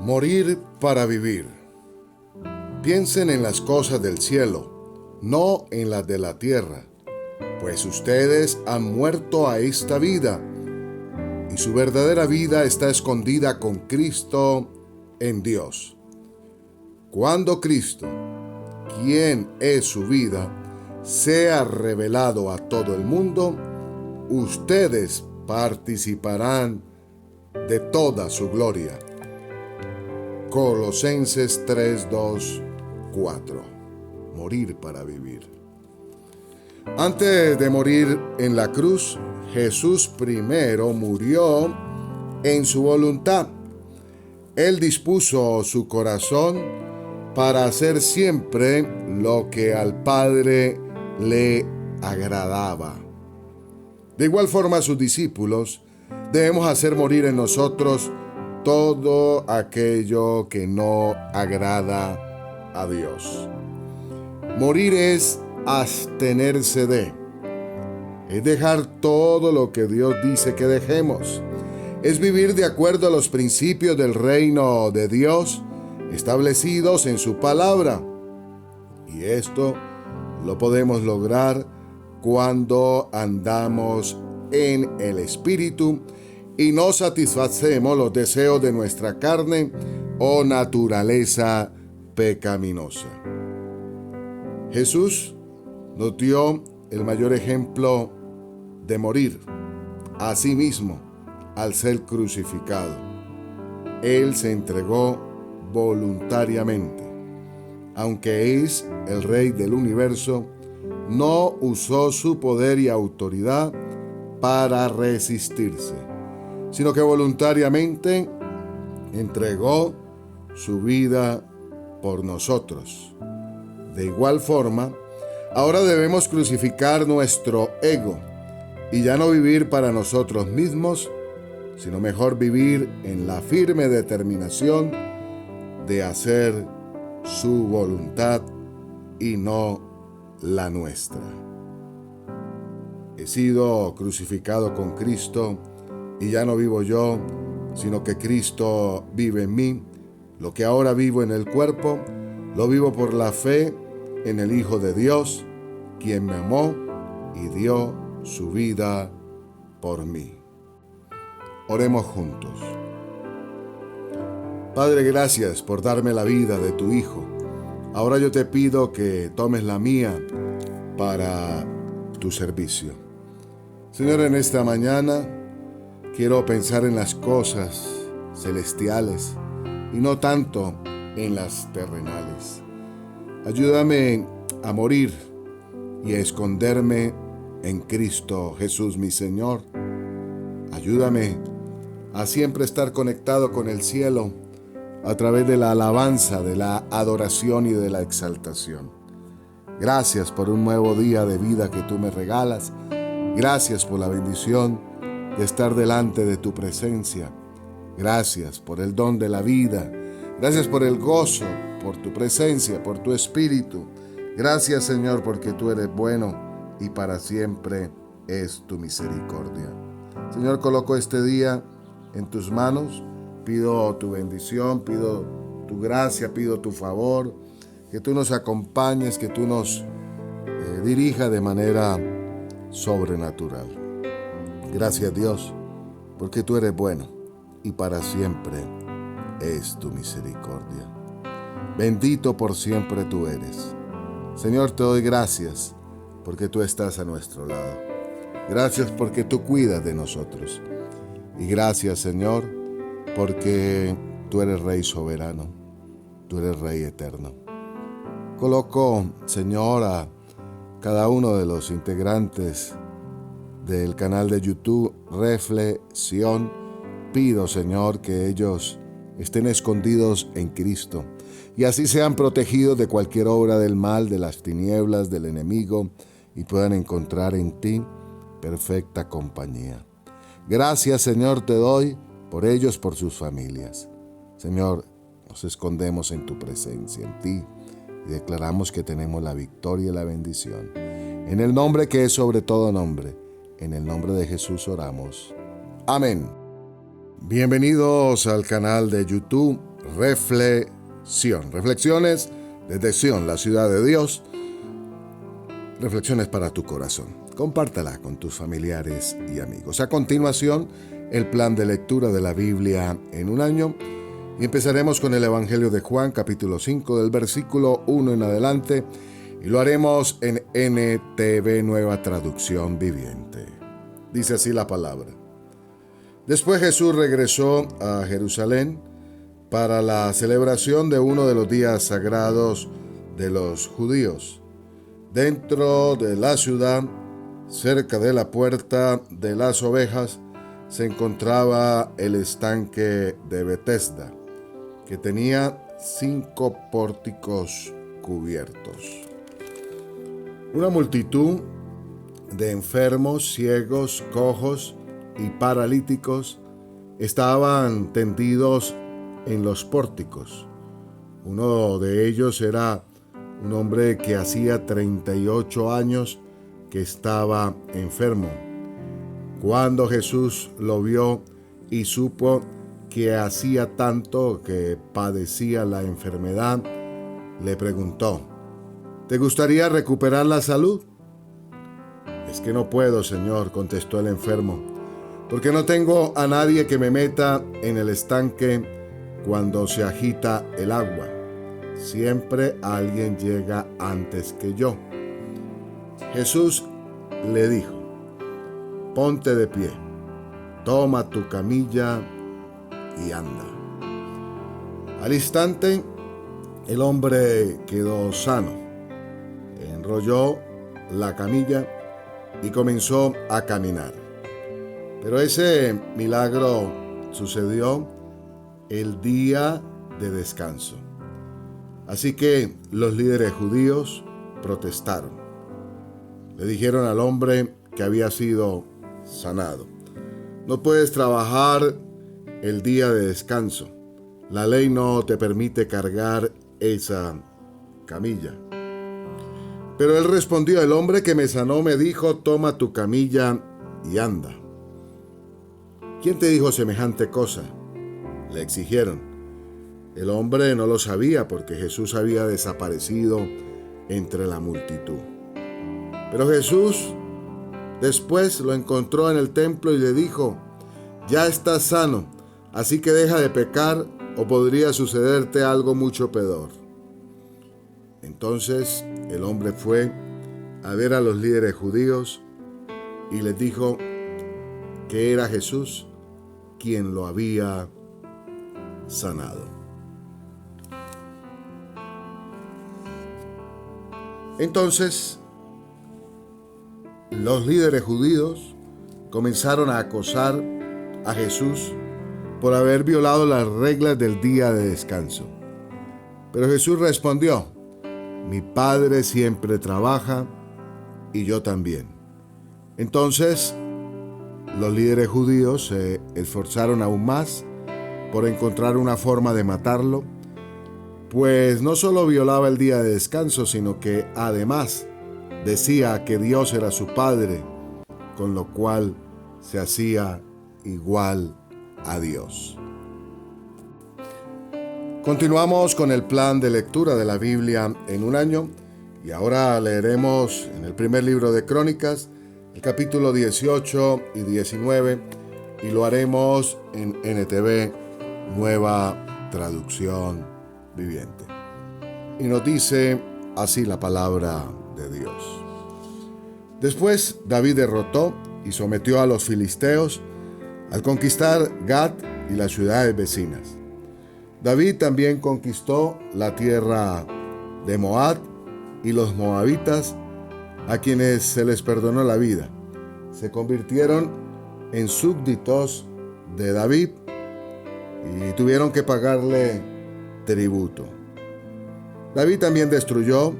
Morir para vivir. Piensen en las cosas del cielo, no en las de la tierra, pues ustedes han muerto a esta vida, y su verdadera vida está escondida con Cristo en Dios. Cuando Cristo, quien es su vida, sea revelado a todo el mundo, ustedes participarán de toda su gloria. Colosenses 3, 2, 4. Morir para vivir. Antes de morir en la cruz, Jesús primero murió en su voluntad. Él dispuso su corazón para hacer siempre lo que al Padre le agradaba. De igual forma, sus discípulos debemos hacer morir en nosotros todo aquello que no agrada a Dios. Morir es abstenerse de, es dejar todo lo que Dios dice que dejemos, es vivir de acuerdo a los principios del reino de Dios establecidos en su palabra. Y esto lo podemos lograr cuando andamos en el Espíritu y no satisfacemos los deseos de nuestra carne o naturaleza pecaminosa. Jesús nos dio el mayor ejemplo de morir a sí mismo al ser crucificado. Él se entregó voluntariamente. Aunque es el Rey del universo, no usó su poder y autoridad para resistirse, sino que voluntariamente entregó su vida por nosotros. De igual forma, ahora debemos crucificar nuestro ego y ya no vivir para nosotros mismos, sino mejor vivir en la firme determinación de hacer su voluntad y no la nuestra. He sido crucificado con Cristo y ya no vivo yo, sino que Cristo vive en mí. Lo que ahora vivo en el cuerpo, lo vivo por la fe en el Hijo de Dios, quien me amó y dio su vida por mí. Oremos juntos. Padre, gracias por darme la vida de tu Hijo. Ahora yo te pido que tomes la mía para tu servicio. Señor, en esta mañana quiero pensar en las cosas celestiales y no tanto en las terrenales. Ayúdame a morir y a esconderme en Cristo Jesús, mi Señor. Ayúdame a siempre estar conectado con el cielo a través de la alabanza, de la adoración y de la exaltación. Gracias por un nuevo día de vida que tú me regalas. Gracias por la bendición de estar delante de tu presencia. Gracias por el don de la vida. Gracias por el gozo, por tu presencia, por tu espíritu. Gracias, Señor, porque tú eres bueno y para siempre es tu misericordia. Señor, coloco este día en tus manos. Pido tu bendición, pido tu gracia, pido tu favor, que tú nos acompañes, que tú nos dirijas de manera sobrenatural. Gracias, Dios, porque tú eres bueno y para siempre es tu misericordia. Bendito por siempre tú eres. Señor, te doy gracias porque tú estás a nuestro lado. Gracias porque tú cuidas de nosotros. Y gracias, Señor, porque tú eres Rey soberano, tú eres Rey eterno. Coloco, Señor, a cada uno de los integrantes del canal de YouTube Reflexión. Pido, Señor, que ellos estén escondidos en Cristo y así sean protegidos de cualquier obra del mal, de las tinieblas, del enemigo, y puedan encontrar en ti perfecta compañía. Gracias, Señor, te doy por ellos, por sus familias. Señor, nos escondemos en tu presencia, en ti, y declaramos que tenemos la victoria y la bendición. En el nombre que es sobre todo nombre, en el nombre de Jesús oramos. Amén. Bienvenidos al canal de YouTube reflexión. Reflexiones desde Sion, la ciudad de Dios. Reflexiones para tu corazón. Compártala con tus familiares y amigos. A continuación, el plan de lectura de la Biblia en un año. Y empezaremos con el Evangelio de Juan, capítulo 5, del versículo 1 en adelante. Y lo haremos en NTV, Nueva Traducción Viviente. Dice así la palabra. Después Jesús regresó a Jerusalén para la celebración de uno de los días sagrados de los judíos. Dentro de la ciudad, cerca de la puerta de las ovejas, se encontraba el estanque de Betesda, que tenía 5 pórticos cubiertos. Una multitud de enfermos, ciegos, cojos y paralíticos estaban tendidos en los pórticos. Uno de ellos era un hombre que hacía 38 años que estaba enfermo. Cuando Jesús lo vio y supo que hacía tanto que padecía la enfermedad, le preguntó: ¿te gustaría recuperar la salud? Es que no puedo, Señor, contestó el enfermo, porque no tengo a nadie que me meta en el estanque cuando se agita el agua. Siempre alguien llega antes que yo. Jesús le dijo: ponte de pie, toma tu camilla y anda. Al instante, el hombre quedó sano, enrolló la camilla y comenzó a caminar. Pero ese milagro sucedió el día de descanso. Así que los líderes judíos protestaron. Le dijeron al hombre que había sido sanado: no puedes trabajar el día de descanso. La ley no te permite cargar esa camilla. Pero él respondió: el hombre que me sanó me dijo, toma tu camilla y anda. ¿Quién te dijo semejante cosa?, le exigieron. El hombre no lo sabía porque Jesús había desaparecido entre la multitud. Pero Jesús después lo encontró en el templo y le dijo: ya estás sano, así que deja de pecar o podría sucederte algo mucho peor. Entonces el hombre fue a ver a los líderes judíos y les dijo que era Jesús quien lo había sanado. Entonces los líderes judíos comenzaron a acosar a Jesús por haber violado las reglas del día de descanso. Pero Jesús respondió: mi Padre siempre trabaja y yo también. Entonces los líderes judíos se esforzaron aún más por encontrar una forma de matarlo, pues no solo violaba el día de descanso, sino que además decía que Dios era su Padre, con lo cual se hacía igual a Dios. Continuamos con el plan de lectura de la Biblia en un año y ahora leeremos en el primer libro de Crónicas el capítulo 18 y 19 y lo haremos en NTV, Nueva Traducción Viviente. Y nos dice así la palabra de Dios. Después David derrotó y sometió a los filisteos al conquistar Gat y las ciudades vecinas. David también conquistó la tierra de Moab y los moabitas, a quienes se les perdonó la vida. Se convirtieron en súbditos de David y tuvieron que pagarle tributo. David también destruyó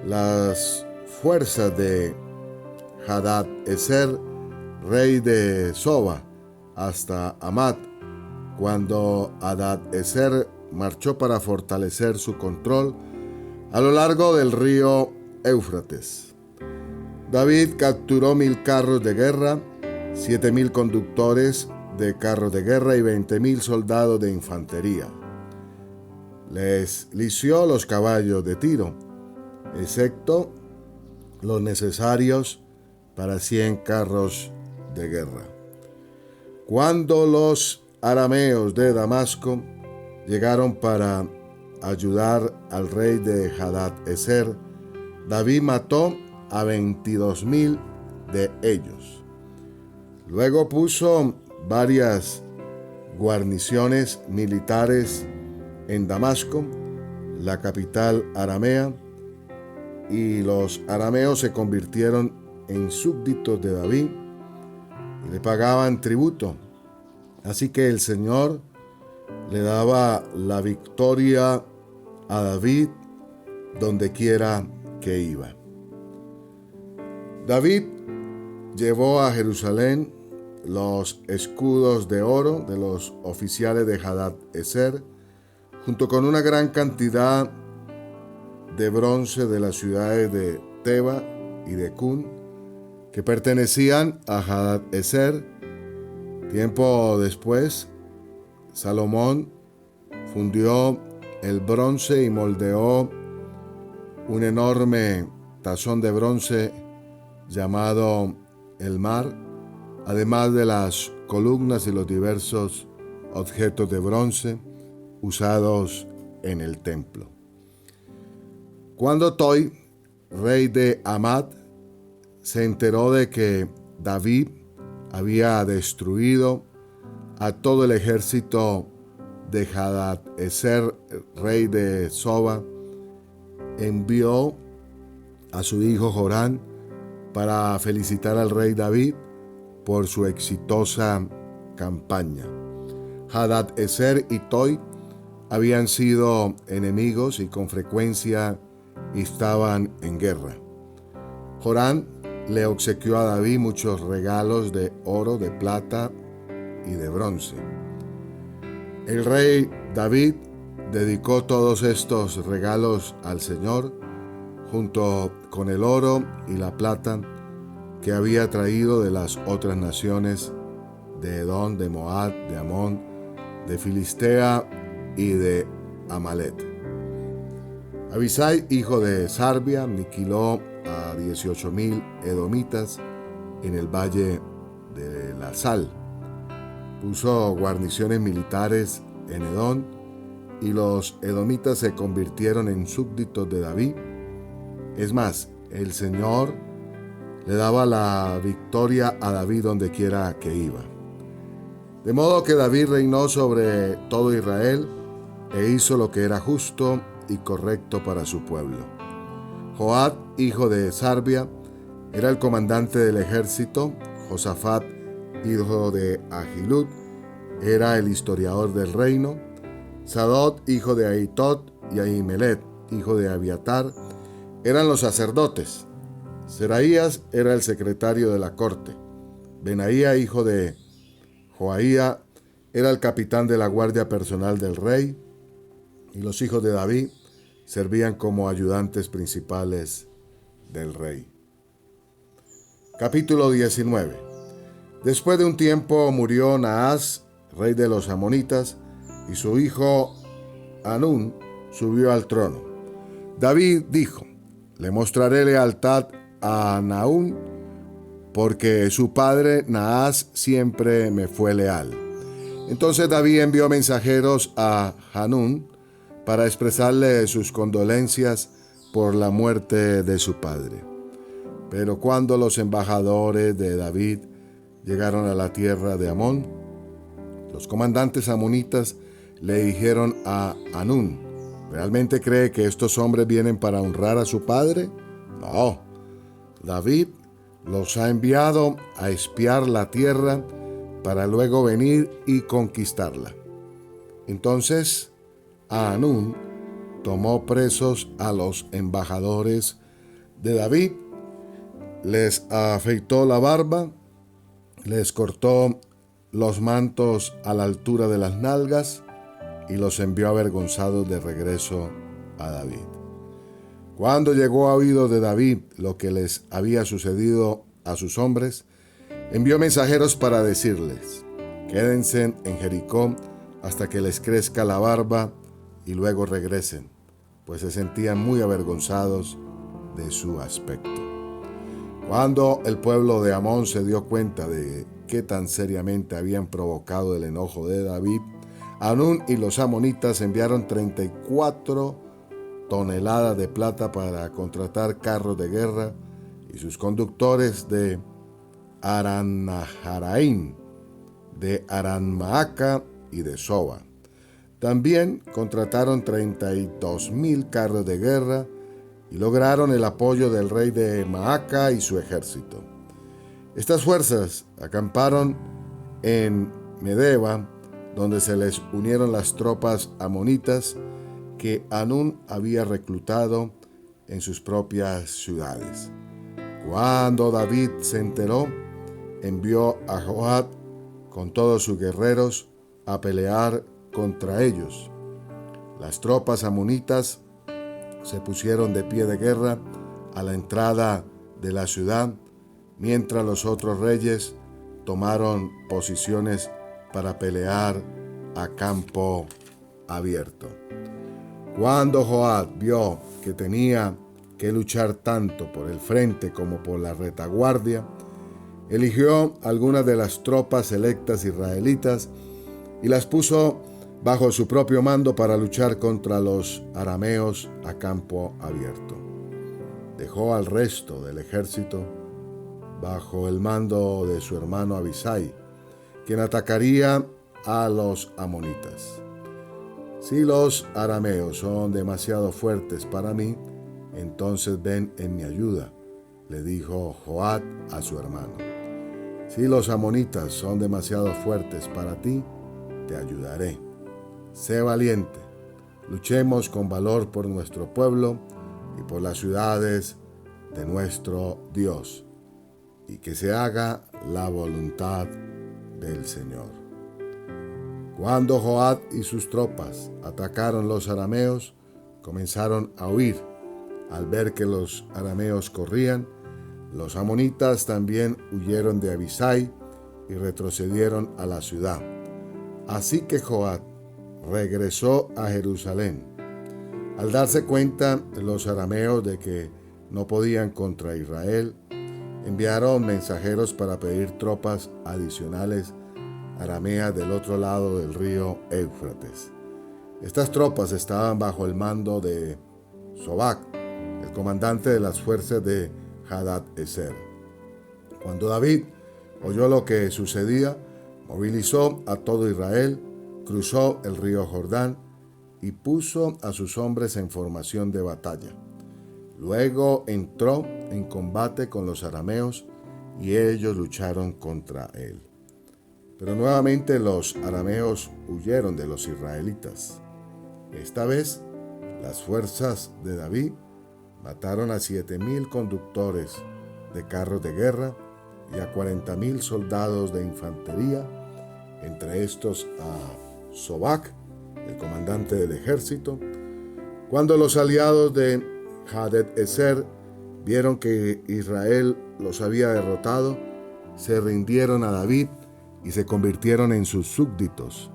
las fuerzas de Hadad-Ezer, rey de Soba, hasta Hamat, cuando Hadad-Ezer marchó para fortalecer su control a lo largo del río Éufrates. David capturó 1000 carros de guerra, 7000 conductores de carros de guerra y 20,000 soldados de infantería. les lició los caballos de Tiro, excepto los necesarios para 100 carros de guerra. Cuando los arameos de Damasco llegaron para ayudar al rey de Hadad-Ezer, David mató a 22,000 de ellos. Luego puso varias guarniciones militares en Damasco, la capital aramea, y los arameos se convirtieron en súbditos de David y le pagaban tributo. Así que el Señor le daba la victoria a David donde quiera que iba. David llevó a Jerusalén los escudos de oro de los oficiales de Hadad-Ezer, junto con una gran cantidad de bronce de las ciudades de Teba y de Cun, que pertenecían a Hadad-Ezer. Tiempo después, Salomón fundió el bronce y moldeó un enorme tazón de bronce llamado el Mar, además de las columnas y los diversos objetos de bronce usados en el templo. Cuando Toi, rey de Amad, se enteró de que David había destruido a todo el ejército de Hadad-Ezer, rey de Soba, envió a su hijo Joram para felicitar al rey David por su exitosa campaña. Hadad-Ezer y Toi habían sido enemigos y con frecuencia estaban en guerra. Joram le obsequió a David muchos regalos de oro, de plata y de bronce. El rey David dedicó todos estos regalos al Señor, junto con el oro y la plata que había traído de las otras naciones, de Edom, de Moab, de Amón, de Filistea y de Amalet. Abisai, hijo de Sarbia, aniquiló a 18,000 edomitas en el valle de la Sal. Puso guarniciones militares en Edom y los edomitas se convirtieron en súbditos de David. Es más, el Señor le daba la victoria a David donde quiera que iba. De modo que David reinó sobre todo Israel e hizo lo que era justo y correcto para su pueblo. Joab, hijo de Sarbia, era el comandante del ejército. Josafat, hijo de Ahilud, era el historiador del reino. Sadok, hijo de Ahitot, y Ahimelech, hijo de Abiatar, eran los sacerdotes. Seraías era el secretario de la corte. Benaía, hijo de Joaía, era el capitán de la guardia personal del rey. Y los hijos de David servían como ayudantes principales del rey. Capítulo 19. Después de un tiempo murió Naas, rey de los amonitas, y su hijo Hanún subió al trono. David dijo: le mostraré lealtad a Naún, porque su padre Naas siempre me fue leal. Entonces David envió mensajeros a Hanún para expresarle sus condolencias por la muerte de su padre. Pero cuando los embajadores de David llegaron a la tierra de Amón, los comandantes amonitas le dijeron a Hanún: ¿realmente cree que estos hombres vienen para honrar a su padre? No. David los ha enviado a espiar la tierra para luego venir y conquistarla. Entonces Hanún tomó presos a los embajadores de David, les afeitó la barba, les cortó los mantos a la altura de las nalgas y los envió avergonzados de regreso a David. Cuando llegó a oído de David lo que les había sucedido a sus hombres, envió mensajeros para decirles: quédense en Jericó hasta que les crezca la barba y luego regresen, pues se sentían muy avergonzados de su aspecto. Cuando el pueblo de Amón se dio cuenta de qué tan seriamente habían provocado el enojo de David, Hanún y los amonitas enviaron 34 toneladas de plata para contratar carros de guerra y sus conductores de Aran-Naharaim, de Aran-Maaca y de Soba. También contrataron 32,000 carros de guerra y lograron el apoyo del rey de Maaca y su ejército. Estas fuerzas acamparon en Medeba, donde se les unieron las tropas amonitas que Hanún había reclutado en sus propias ciudades. Cuando David se enteró, envió a Joab con todos sus guerreros a pelear contra ellos. Las tropas amonitas se pusieron de pie de guerra a la entrada de la ciudad, mientras los otros reyes tomaron posiciones para pelear a campo abierto. Cuando Joab vio que tenía que luchar tanto por el frente como por la retaguardia, eligió algunas de las tropas selectas israelitas y las puso bajo su propio mando para luchar contra los arameos a campo abierto. Dejó al resto del ejército bajo el mando de su hermano Abisai, quien atacaría a los amonitas. Si los arameos son demasiado fuertes para mí, entonces ven en mi ayuda, le dijo Joab a su hermano. Si los amonitas son demasiado fuertes para ti, te ayudaré. Sé valiente, luchemos con valor por nuestro pueblo y por las ciudades de nuestro Dios, y que se haga la voluntad del Señor. Cuando Joab y sus tropas atacaron los arameos, comenzaron a huir. Al ver que los arameos corrían, los amonitas también huyeron de Abisai y retrocedieron a la ciudad. Así que Joab regresó a Jerusalén. Al darse cuenta los arameos de que no podían contra Israel, enviaron mensajeros para pedir tropas adicionales arameas del otro lado del río Éufrates. Estas tropas estaban bajo el mando de Sobac, el comandante de las fuerzas de Hadad-Ezer. Cuando David oyó lo que sucedía, movilizó a todo Israel, cruzó el río Jordán y puso a sus hombres en formación de batalla. Luego entró en combate con los arameos y ellos lucharon contra él. Pero nuevamente los arameos huyeron de los israelitas. Esta vez, las fuerzas de David mataron a 7,000 conductores de carros de guerra y a 40,000 soldados de infantería, entre estos a Sobac, el comandante del ejército. Cuando los aliados de Hadad-Ezer vieron que Israel los había derrotado, se rindieron a David y se convirtieron en sus súbditos.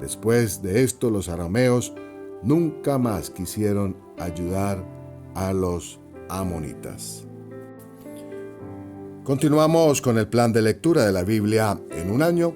Después de esto, los arameos nunca más quisieron ayudar a los amonitas. Continuamos con el plan de lectura de la Biblia en un año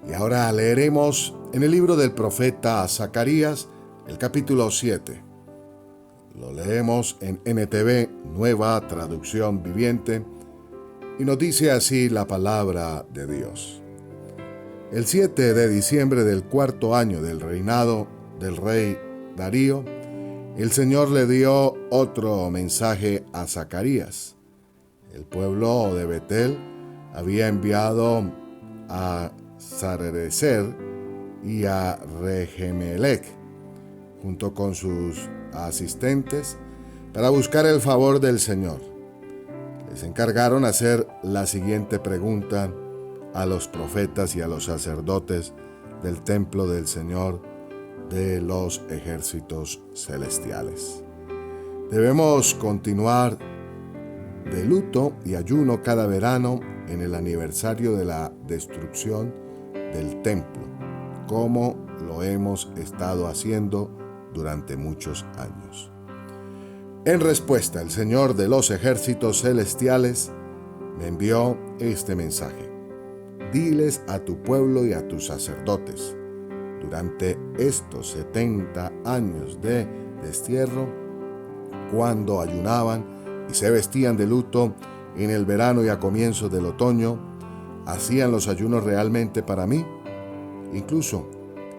y ahora leeremos en el libro del profeta Zacarías el capítulo 7. Lo leemos en NTV, Nueva Traducción Viviente, y nos dice así la palabra de Dios. El 7 de diciembre del cuarto año del reinado del rey Darío, el Señor le dio otro mensaje a Zacarías. El pueblo de Betel había enviado a Sarecer y a Regemelec, junto con sus asistentes, para buscar el favor del Señor. Les encargaron hacer la siguiente pregunta a los profetas y a los sacerdotes del templo del Señor de los ejércitos celestiales. Debemos continuar de luto y ayuno cada verano en el aniversario de la destrucción del templo, como lo hemos estado haciendo durante muchos años. En respuesta, el Señor de los ejércitos celestiales me envió este mensaje. Diles a tu pueblo y a tus sacerdotes, durante estos 70 años de destierro, cuando ayunaban y se vestían de luto en el verano y a comienzos del otoño, hacían los ayunos realmente para mí. Incluso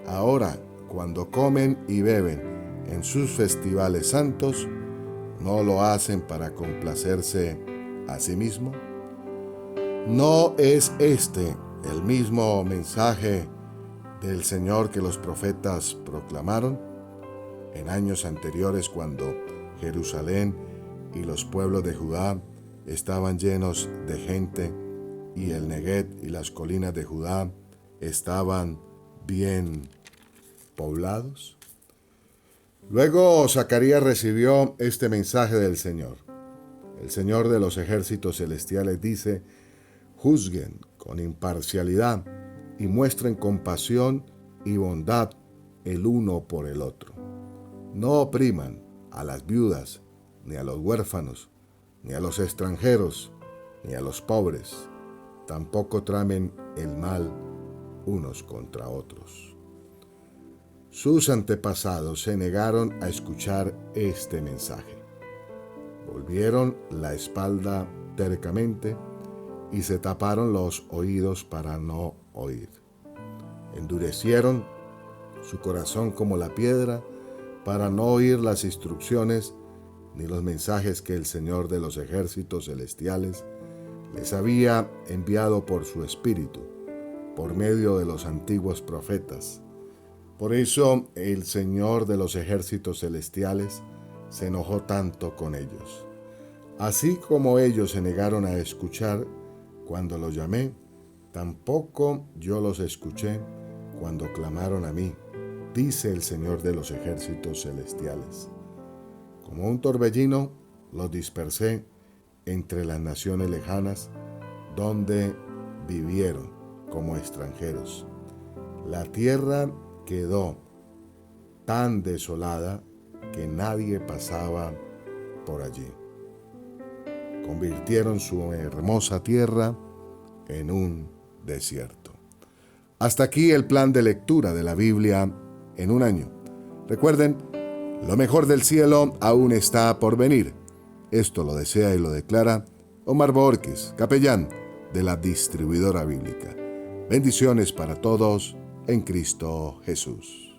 ahora, cuando comen y beben en sus festivales santos, ¿no lo hacen para complacerse a sí mismo? ¿No es este el mismo mensaje del Señor que los profetas proclamaron en años anteriores, cuando Jerusalén y los pueblos de Judá estaban llenos de gente y el Neguev y las colinas de Judá estaban bien poblados? Luego Zacarías recibió este mensaje del Señor. El Señor de los ejércitos celestiales dice: juzguen con imparcialidad y muestren compasión y bondad el uno por el otro. No opriman a las viudas, ni a los huérfanos, ni a los extranjeros, ni a los pobres. Tampoco tramen el mal unos contra otros. Sus antepasados se negaron a escuchar este mensaje. Volvieron la espalda tercamente y se taparon los oídos para no oír. Endurecieron su corazón como la piedra para no oír las instrucciones ni los mensajes que el Señor de los ejércitos celestiales les había enviado por su Espíritu, por medio de los antiguos profetas. Por eso el Señor de los ejércitos celestiales se enojó tanto con ellos. Así como ellos se negaron a escuchar cuando los llamé, tampoco yo los escuché cuando clamaron a mí, dice el Señor de los ejércitos celestiales. Como un torbellino los dispersé entre las naciones lejanas, donde vivieron como extranjeros. La tierra quedó tan desolada que nadie pasaba por allí. Convirtieron su hermosa tierra en un desierto. Hasta aquí el plan de lectura de la Biblia en un año. Recuerden, lo mejor del cielo aún está por venir. Esto lo desea y lo declara Omar Borges, capellán de la Distribuidora Bíblica. Bendiciones para todos en Cristo Jesús.